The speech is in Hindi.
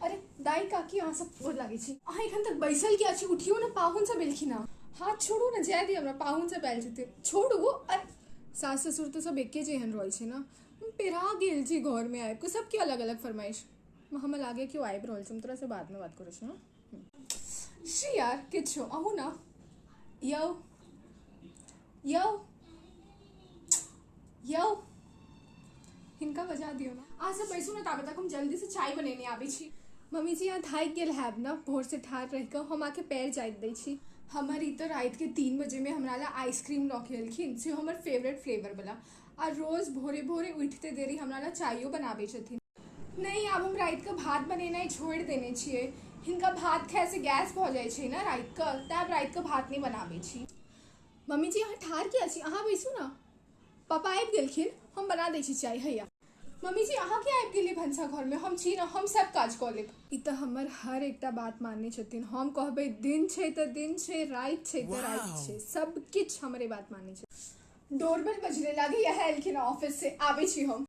अरे दाई काकी अहाँ सब गोर लागै छी। अहाँ एखन तक बैसल किया छी? उठियो ना, पाहुन सब एलखिन हँ। हाथ छोड़ू ना, जाय दी हमरा, पाहुन सब आयल छथिन, छोड़ू। अरे सास ससुर तो सब एके जेहन रहै छै ना। पेरा गेल छी घर में आबि कऽ, सबके अलग अलग फरमाइश। हम लागे क्यों आबि रहल छी, हम तोरा से बाद में बात करै छी। श्री यार किछो अहू ना। यौ यौ यौ हिनका बजा दियो ना। अहाँ सब बैसू ना, ताबे तक हम जल्दी से चाय बनेने आबै छी। मम्मी जी यहाँ थाकि गेल हैब ना, भोर से ठाढ़ रहि कऽ। हम आके पैर जाइत दै छी। हमर ई तो रात के 3 बजे में हमरा ला आइसक्रीम लऽ के एलखिन, से हमर फेवरेट फ्लेवर वाला। आ रोज भोरे भोरे उठते देरी हमरा ला चायो बनाबै छथिन। नहीं, आब हम रात के भात बनेनाइ छोड़ि देने छियै। हिनका भात खाय से गैस भऽ जाइ छै ना रात के, तें आब रात के भात नहीं बनाबै छी। मम्मी जी अहाँ ठाढ़ किया छी? अहाँ बैसू ना। पापा आबि गेलखिन, हम बना दै छी चाय। हैया मम्मी जी अहाँ के आबि गेलियै भनसा घर में, हम छी ना, हम सब काज कऽ लेब। ई तऽ हमर हर एकटा बात मानै छथिन। हम कहबै दिन छै तऽ दिन छै, रात छै तऽ रात छै, सब किछ हमरे बात मानै छै। डोरबेल बजले, लागे यह एलखिन ऑफिस से। आबै छी हम।